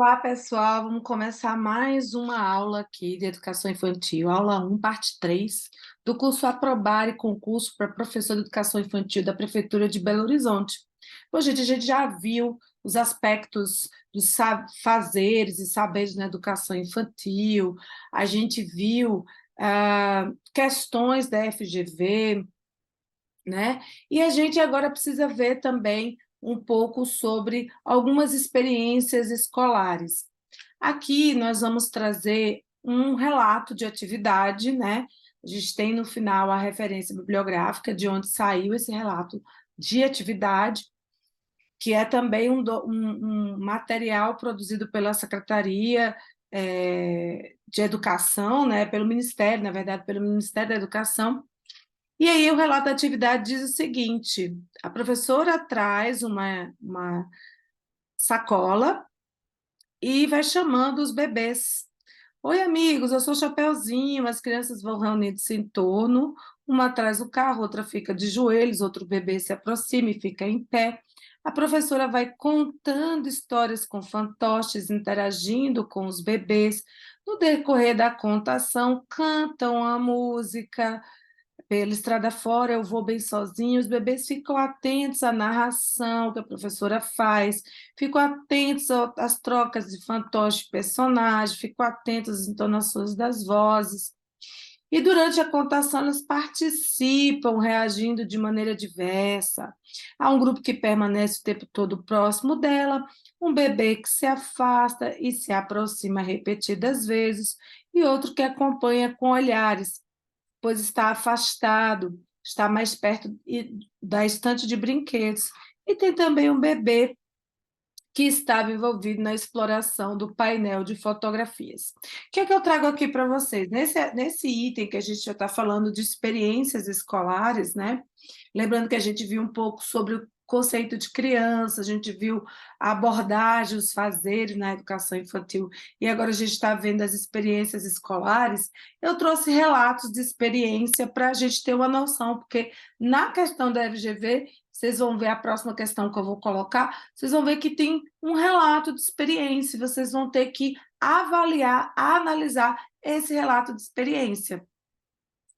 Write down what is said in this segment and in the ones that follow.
Olá, pessoal. Vamos começar mais uma aula aqui de Educação Infantil, aula 1, parte 3, do curso Aprobar e Concurso para Professor de Educação Infantil da Prefeitura de Belo Horizonte. Bom, gente, a gente já viu os aspectos dos fazeres e saberes na educação infantil, a gente viu questões da FGV, né? E a gente agora precisa ver também um pouco sobre algumas experiências escolares. Aqui nós vamos trazer um relato de atividade, né? A gente tem no final a referência bibliográfica de onde saiu esse relato de atividade, que é também um material produzido pela Secretaria de Educação, né? Pelo Ministério, na verdade, pelo Ministério da Educação. E aí o relato da atividade diz o seguinte: a professora traz uma sacola e vai chamando os bebês. Oi, amigos, eu sou o Chapeuzinho, as crianças vão reunidas em torno, uma atrás do carro, outra fica de joelhos, outro bebê se aproxima e fica em pé. A professora vai contando histórias com fantoches, interagindo com os bebês. No decorrer da contação, cantam a música, pela estrada fora, eu vou bem sozinho. Os bebês ficam atentos à narração que a professora faz, ficam atentos às trocas de fantoche de personagem, ficam atentos às entonações das vozes. E durante a contação, elas participam, reagindo de maneira diversa. Há um grupo que permanece o tempo todo próximo dela, um bebê que se afasta e se aproxima repetidas vezes, e outro que acompanha com olhares, pois está afastado, está mais perto da estante de brinquedos. E tem também um bebê que estava envolvido na exploração do painel de fotografias. O que é que eu trago aqui para vocês? Nesse item que a gente já está falando de experiências escolares, né? Lembrando que a gente viu um pouco sobre o conceito de criança, a gente viu a abordagem, os fazeres na educação infantil, e agora a gente está vendo as experiências escolares. Eu trouxe relatos de experiência para a gente ter uma noção, porque na questão da FGV, vocês vão ver a próxima questão que eu vou colocar, vocês vão ver que tem um relato de experiência, vocês vão ter que avaliar, analisar esse relato de experiência.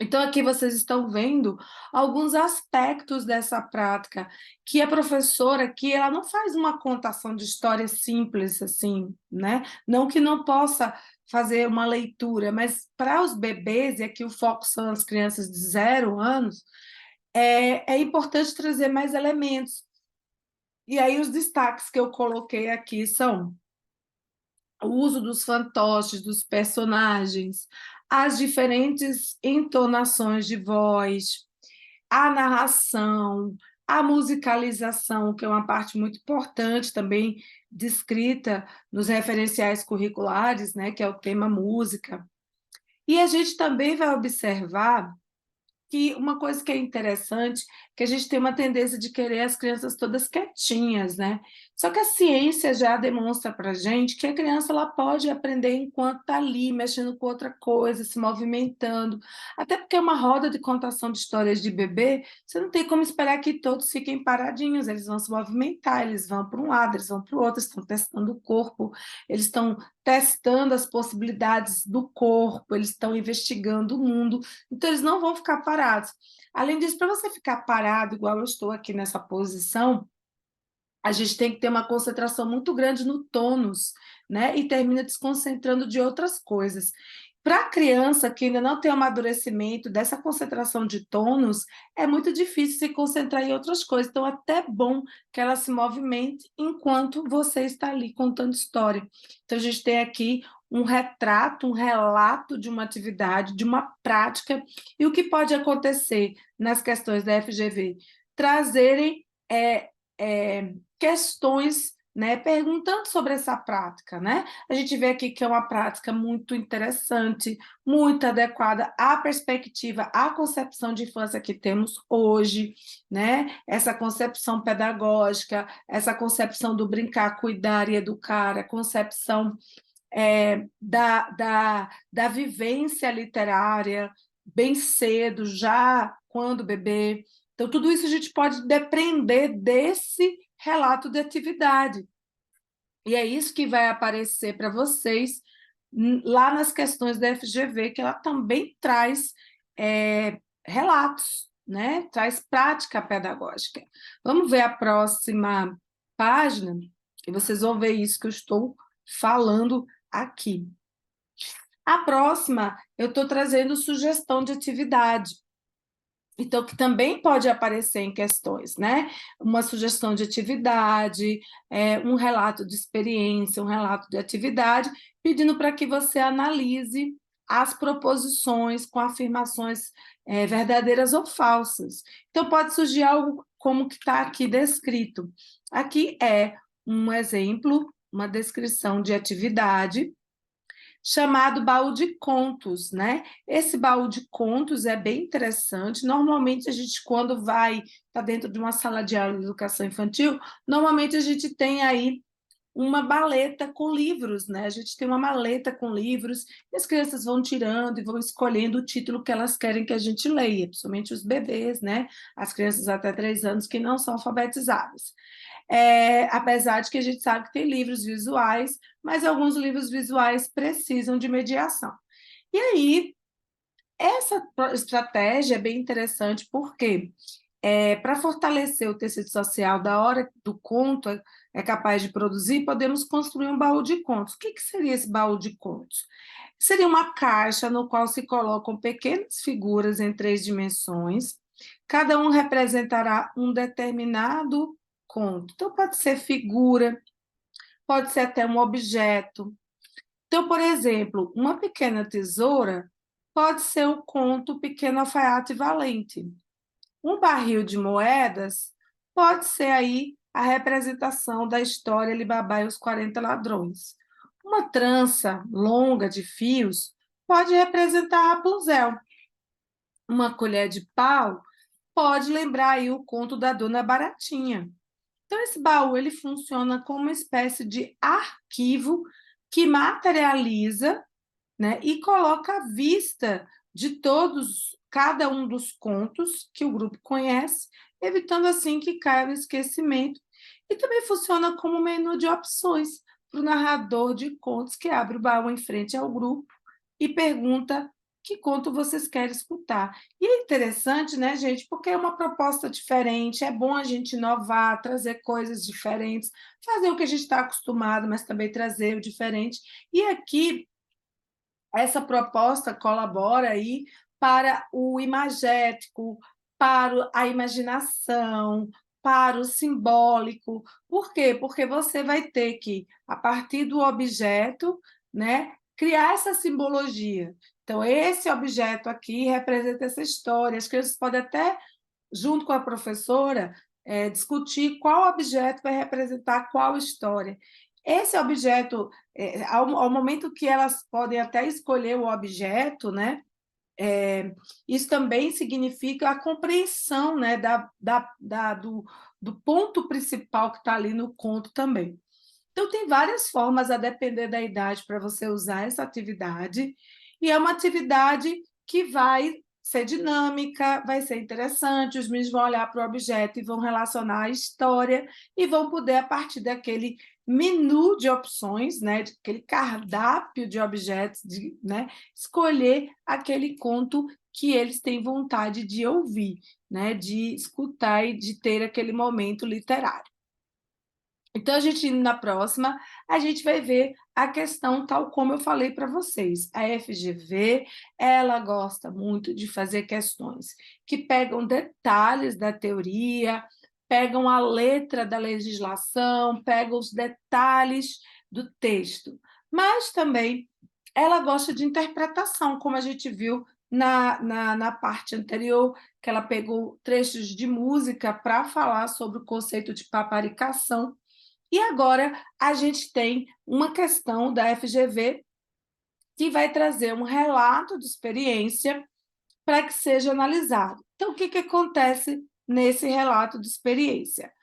Então, aqui vocês estão vendo alguns aspectos dessa prática, que a professora aqui, ela não faz uma contação de história simples, assim, né? Não que não possa fazer uma leitura, mas para os bebês, e aqui o foco são as crianças de 0 anos, é importante trazer mais elementos. E aí os destaques que eu coloquei aqui são o uso dos fantoches, dos personagens, as diferentes entonações de voz, a narração, a musicalização, que é uma parte muito importante também descrita nos referenciais curriculares, né, que é o tema música. E a gente também vai observar que uma coisa que é interessante, que a gente tem uma tendência de querer as crianças todas quietinhas, né? Só que a ciência já demonstra para a gente que a criança ela pode aprender enquanto está ali, mexendo com outra coisa, se movimentando. Até porque é uma roda de contação de histórias de bebê, você não tem como esperar que todos fiquem paradinhos, eles vão se movimentar, eles vão para um lado, eles vão para o outro, estão testando o corpo, eles estão testando as possibilidades do corpo, eles estão investigando o mundo, então eles não vão ficar parados. Além disso, para você ficar parado, igual eu estou aqui nessa posição, a gente tem que ter uma concentração muito grande no tônus, né? E termina desconcentrando de outras coisas. Para a criança que ainda não tem o amadurecimento dessa concentração de tônus, é muito difícil se concentrar em outras coisas. Então, é até bom que ela se movimente enquanto você está ali contando história. Então, a gente tem aqui um retrato, um relato de uma atividade, de uma prática, e o que pode acontecer nas questões da FGV? Trazerem questões, né, perguntando sobre essa prática, né? A gente vê aqui que é uma prática muito interessante, muito adequada à perspectiva, à concepção de infância que temos hoje, né? Essa concepção pedagógica, essa concepção do brincar, cuidar e educar, a concepção da vivência literária bem cedo, já quando bebê. Então, tudo isso a gente pode depreender desse relato de atividade. E é isso que vai aparecer para vocês lá nas questões da FGV, que ela também traz relatos, né? Traz prática pedagógica. Vamos ver a próxima página, e vocês vão ver isso que eu estou falando aqui. A próxima, eu estou trazendo sugestão de atividade. Então, que também pode aparecer em questões, né? Uma sugestão de atividade, um relato de experiência, um relato de atividade, pedindo para que você analise as proposições com afirmações verdadeiras ou falsas. Então, pode surgir algo como que está aqui descrito. Aqui é um exemplo, uma descrição de atividade, chamado baú de contos, né? Esse baú de contos é bem interessante. Normalmente, a gente, quando vai tá dentro de uma sala de aula de educação infantil, normalmente a gente tem aí uma maleta com livros, né? A gente tem uma maleta com livros, e as crianças vão tirando e vão escolhendo o título que elas querem que a gente leia, principalmente os bebês, né? As crianças até 3 anos que não são alfabetizadas. Apesar de que a gente sabe que tem livros visuais, mas alguns livros visuais precisam de mediação. E aí, essa estratégia é bem interessante, porque para fortalecer o tecido social da hora do conto é capaz de produzir, podemos construir um baú de contos. O que seria esse baú de contos? Seria uma caixa no qual se colocam pequenas figuras em 3 dimensões, cada um representará um determinado conto. Então, pode ser figura, pode ser até um objeto. Então, por exemplo, uma pequena tesoura pode ser o conto Pequeno Alfaiate Valente. Um barril de moedas pode ser aí a representação da história Alibaba e os 40 ladrões. Uma trança longa de fios pode representar Rapunzel. Uma colher de pau pode lembrar aí o conto da Dona Baratinha. Então, esse baú ele funciona como uma espécie de arquivo que materializa, né, e coloca à vista de todos, cada um dos contos que o grupo conhece, evitando assim que caia no esquecimento. E também funciona como menu de opções para o narrador de contos que abre o baú em frente ao grupo e pergunta que conto vocês querem escutar. E é interessante, né, gente, porque é uma proposta diferente, é bom a gente inovar, trazer coisas diferentes, fazer o que a gente está acostumado, mas também trazer o diferente. E aqui essa proposta colabora aí para o imagético, para a imaginação, para o simbólico. Por quê? Porque você vai ter que, a partir do objeto, né, criar essa simbologia. Então, esse objeto aqui representa essa história. As crianças podem até, junto com a professora, discutir qual objeto vai representar qual história. Esse objeto, ao momento que elas podem até escolher o objeto, né? Isso também significa a compreensão, né, do ponto principal que está ali no conto também. Então, tem várias formas, a depender da idade, para você usar essa atividade, e é uma atividade que vai ser dinâmica, vai ser interessante, os meninos vão olhar para o objeto e vão relacionar a história, e vão poder, a partir daquele menu de opções, né, aquele cardápio de objetos, né, escolher aquele conto que eles têm vontade de ouvir, né, de escutar e de ter aquele momento literário. Então, a gente indo na próxima, a gente vai ver a questão tal como eu falei para vocês. A FGV, ela gosta muito de fazer questões que pegam detalhes da teoria, pegam a letra da legislação, pegam os detalhes do texto, mas também ela gosta de interpretação, como a gente viu na parte anterior, que ela pegou trechos de música para falar sobre o conceito de paparicação. E agora a gente tem uma questão da FGV que vai trazer um relato de experiência para que seja analisado. Então, o que acontece nesse relato de experiência?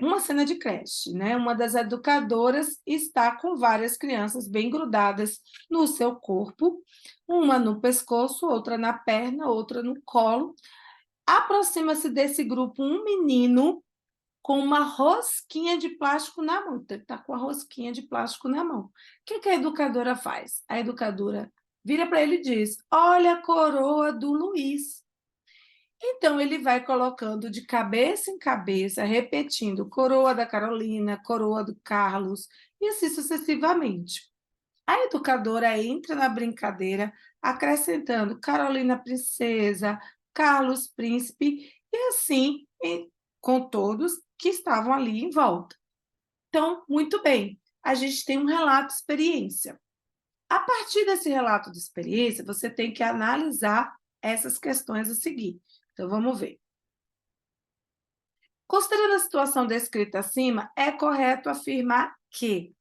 Uma cena de creche, né? Uma das educadoras está com várias crianças bem grudadas no seu corpo, uma no pescoço, outra na perna, outra no colo. Aproxima-se desse grupo um menino com uma rosquinha de plástico na mão. Então, ele está com a rosquinha de plástico na mão. O que que a educadora faz? A educadora vira para ele e diz: olha a coroa do Luiz. Então, ele vai colocando de cabeça em cabeça, repetindo coroa da Carolina, coroa do Carlos, e assim sucessivamente. A educadora entra na brincadeira, acrescentando Carolina Princesa, Carlos Príncipe, e assim com todos que estavam ali em volta. Então, muito bem, a gente tem um relato de experiência. A partir desse relato de experiência, você tem que analisar essas questões a seguir. Então, vamos ver. Considerando a situação descrita acima, é correto afirmar que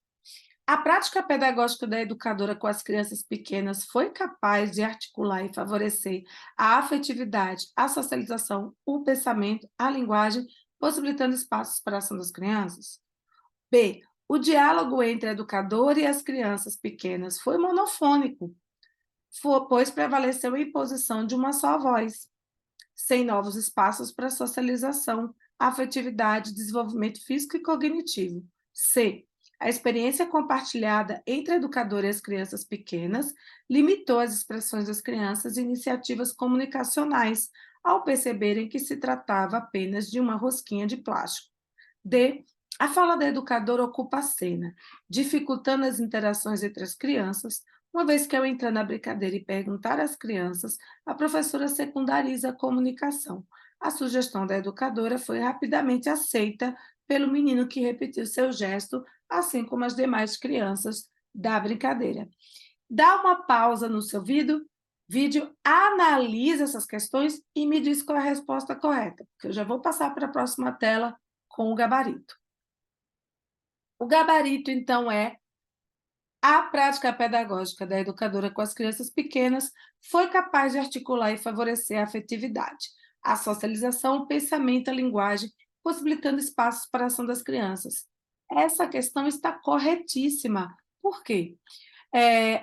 a prática pedagógica da educadora com as crianças pequenas foi capaz de articular e favorecer a afetividade, a socialização, o pensamento, a linguagem, possibilitando espaços para a ação das crianças? B. O diálogo entre a educadora e as crianças pequenas foi monofônico, pois prevaleceu a imposição de uma só voz, sem novos espaços para socialização, afetividade, desenvolvimento físico e cognitivo. C. A experiência compartilhada entre a educadora e as crianças pequenas limitou as expressões das crianças e iniciativas comunicacionais, ao perceberem que se tratava apenas de uma rosquinha de plástico. D. A fala da educadora ocupa a cena, dificultando as interações entre as crianças, uma vez que ao entrar na brincadeira e perguntar às crianças, a professora secundariza a comunicação. A sugestão da educadora foi rapidamente aceita pelo menino que repetiu seu gesto, assim como as demais crianças da brincadeira. Dá uma pausa no seu vídeo, analisa essas questões e me diz qual é a resposta correta, porque eu já vou passar para a próxima tela com o gabarito. O gabarito, então, é a prática pedagógica da educadora com as crianças pequenas foi capaz de articular e favorecer a afetividade, a socialização, o pensamento, a linguagem, possibilitando espaços para a ação das crianças. Essa questão está corretíssima. Por quê?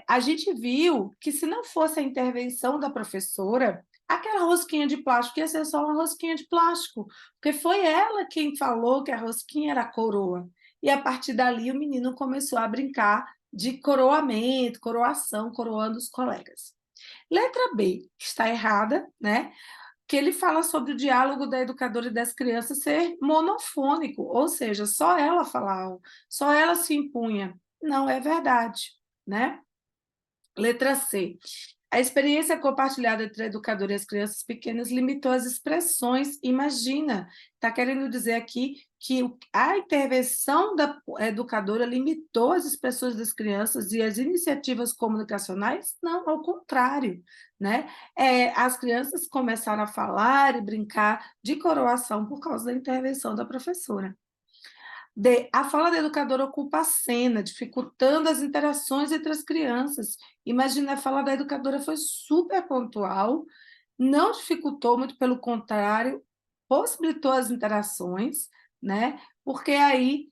A gente viu que se não fosse a intervenção da professora, aquela rosquinha de plástico ia ser só uma rosquinha de plástico, porque foi ela quem falou que a rosquinha era a coroa. E a partir dali o menino começou a brincar de coroamento, coroação, coroando os colegas. Letra B, que está errada, né? Que ele fala sobre o diálogo da educadora e das crianças ser monofônico, ou seja, só ela falava, só ela se impunha. Não é verdade, né? Letra C. A experiência compartilhada entre a educadora e as crianças pequenas limitou as expressões. Imagina, está querendo dizer aqui que a intervenção da educadora limitou as expressões das crianças e as iniciativas comunicacionais? Não, ao contrário, né? As crianças começaram a falar e brincar de coroação por causa da intervenção da professora. D. A fala da educadora ocupa a cena, dificultando as interações entre as crianças. Imagina, a fala da educadora foi super pontual, não dificultou, muito pelo contrário, possibilitou as interações, né? Porque aí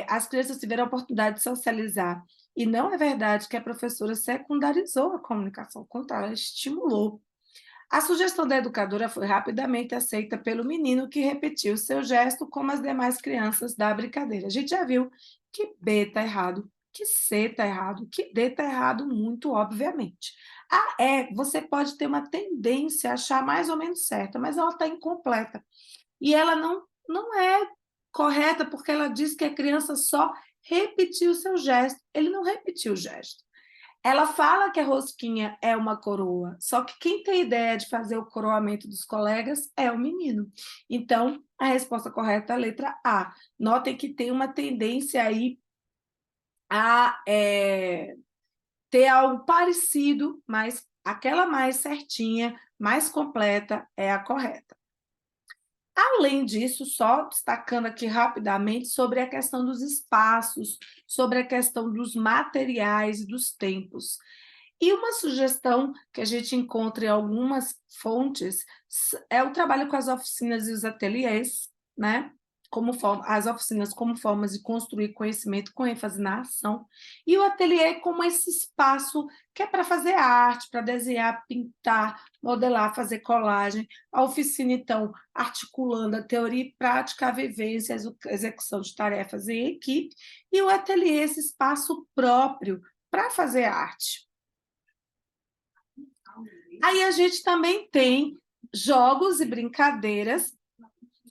as crianças tiveram a oportunidade de socializar. E não é verdade que a professora secundarizou a comunicação, ao contrário, ela estimulou. A sugestão da educadora foi rapidamente aceita pelo menino, que repetiu seu gesto como as demais crianças da brincadeira. A gente já viu que B está errado, que C está errado, que D está errado, muito obviamente. A E, você pode ter uma tendência a achar mais ou menos certa, mas ela está incompleta. E ela não é correta, porque ela diz que a criança só repetiu seu gesto. Ele não repetiu o gesto. Ela fala que a rosquinha é uma coroa, só que quem tem ideia de fazer o coroamento dos colegas é o menino. Então, a resposta correta é a letra A. Notem que tem uma tendência aí a ter algo parecido, mas aquela mais certinha, mais completa, é a correta. Além disso, só destacando aqui rapidamente sobre a questão dos espaços, sobre a questão dos materiais e dos tempos. E uma sugestão que a gente encontra em algumas fontes é o trabalho com as oficinas e os ateliês, né? as oficinas como formas de construir conhecimento com ênfase na ação, e o ateliê como esse espaço que é para fazer arte, para desenhar, pintar, modelar, fazer colagem, a oficina, então, articulando a teoria e prática, a vivência, a execução de tarefas em equipe, e o ateliê, esse espaço próprio para fazer arte. Aí a gente também tem jogos e brincadeiras.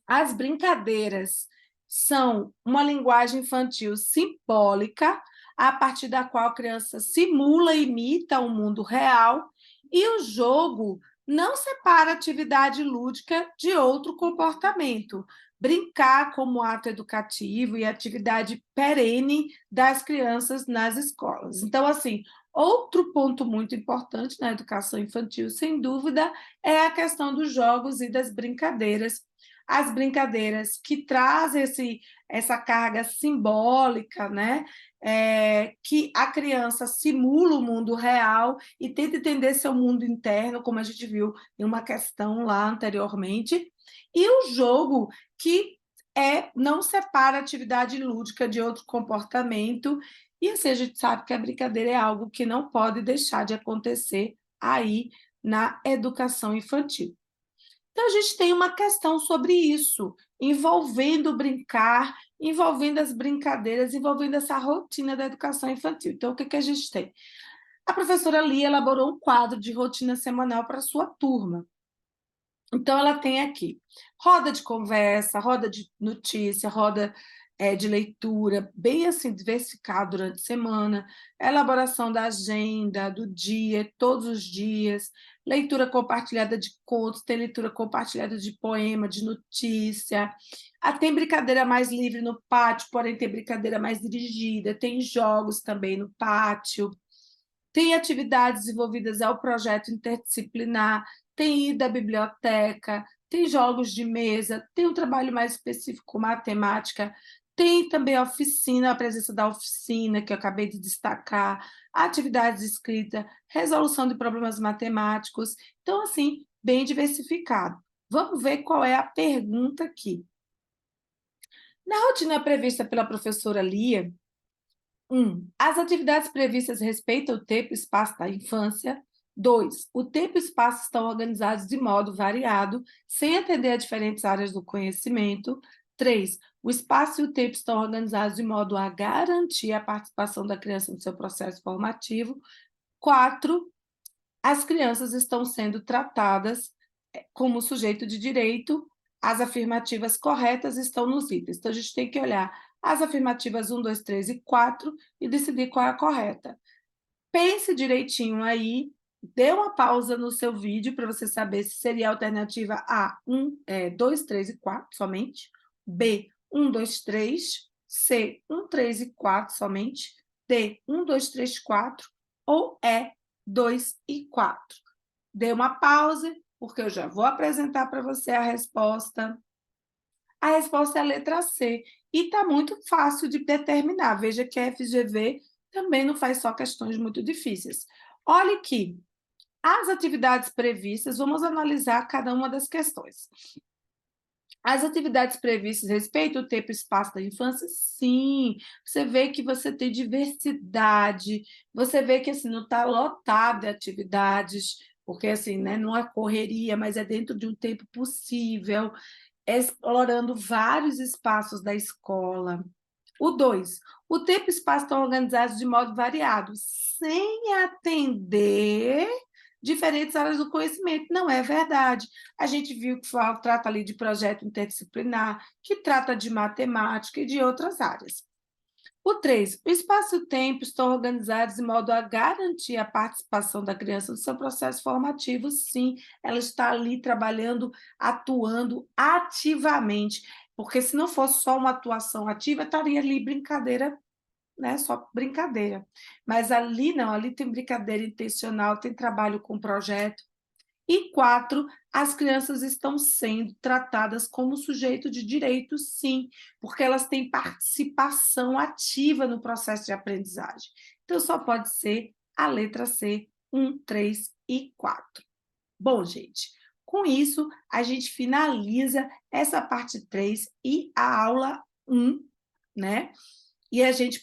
As brincadeiras são uma linguagem infantil simbólica, a partir da qual a criança simula e imita o mundo real, e o jogo não separa atividade lúdica de outro comportamento. Brincar como ato educativo e atividade perene das crianças nas escolas. Então, assim, outro ponto muito importante na educação infantil, sem dúvida, é a questão dos jogos e das brincadeiras. As brincadeiras que trazem essa carga simbólica, né? Que a criança simula o mundo real e tenta entender seu mundo interno, como a gente viu em uma questão lá anteriormente, e o jogo que não separa a atividade lúdica de outro comportamento, e assim a gente sabe que a brincadeira é algo que não pode deixar de acontecer aí na educação infantil. Então, a gente tem uma questão sobre isso, envolvendo o brincar, envolvendo as brincadeiras, envolvendo essa rotina da educação infantil. Então, o que a gente tem? A professora Lia elaborou um quadro de rotina semanal para a sua turma. Então, ela tem aqui roda de conversa, roda de notícia, roda de leitura, bem assim, diversificado durante a semana, elaboração da agenda, do dia, todos os dias, leitura compartilhada de contos, tem leitura compartilhada de poema, de notícia, tem brincadeira mais livre no pátio, porém tem brincadeira mais dirigida, tem jogos também no pátio, tem atividades envolvidas ao projeto interdisciplinar, tem ida à biblioteca, tem jogos de mesa, tem um trabalho mais específico com matemática, tem também a oficina, a presença da oficina, que eu acabei de destacar, atividades de escrita, resolução de problemas matemáticos. Então, assim, bem diversificado. Vamos ver qual é a pergunta aqui. Na rotina prevista pela professora Lia, 1. As atividades previstas respeitam o tempo e espaço da infância. 2. O tempo e espaço estão organizados de modo variado, sem atender a diferentes áreas do conhecimento. 3. O espaço e o tempo estão organizados de modo a garantir a participação da criança no seu processo formativo. 4. As crianças estão sendo tratadas como sujeito de direito, as afirmativas corretas estão nos itens. Então, a gente tem que olhar as afirmativas 1, 2, 3 e 4 e decidir qual é a correta. Pense direitinho aí, dê uma pausa no seu vídeo para você saber se seria a alternativa A, 2, 3 e 4 somente, B, 1, 2, 3, C, 1, 3 e 4 somente, D, 1, 2, 3, 4 ou E, 2 e 4. Dê uma pausa, porque eu já vou apresentar para você a resposta. A resposta é a letra C, e está muito fácil de determinar. Veja que a FGV também não faz só questões muito difíceis. Olha aqui, as atividades previstas, vamos analisar cada uma das questões. As atividades previstas respeitam o tempo e espaço da infância? Sim. Você vê que você tem diversidade, você vê que assim, não está lotado de atividades, porque assim, né, não é correria, mas é dentro de um tempo possível, explorando vários espaços da escola. O 2, o tempo e espaço estão organizados de modo variado, sem atender diferentes áreas do conhecimento. Não é verdade. A gente viu que trata ali de projeto interdisciplinar, que trata de matemática e de outras áreas. O 3, o espaço e o tempo estão organizados de modo a garantir a participação da criança no seu processo formativo, sim, ela está ali trabalhando, atuando ativamente, porque se não fosse só uma atuação ativa, estaria ali brincadeira, né, só brincadeira. Mas ali não, ali tem brincadeira intencional, tem trabalho com projeto. E 4, as crianças estão sendo tratadas como sujeito de direito, sim, porque elas têm participação ativa no processo de aprendizagem. Então, só pode ser a letra C, 1, 3 e 4. Bom, gente, Com isso, a gente finaliza essa parte 3 e a aula 1, né? E a gente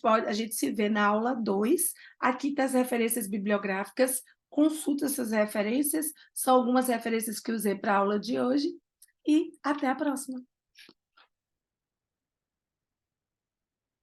se vê na aula 2. Aqui tá as referências bibliográficas, consulta essas referências, são algumas referências que usei para a aula de hoje, e até a próxima.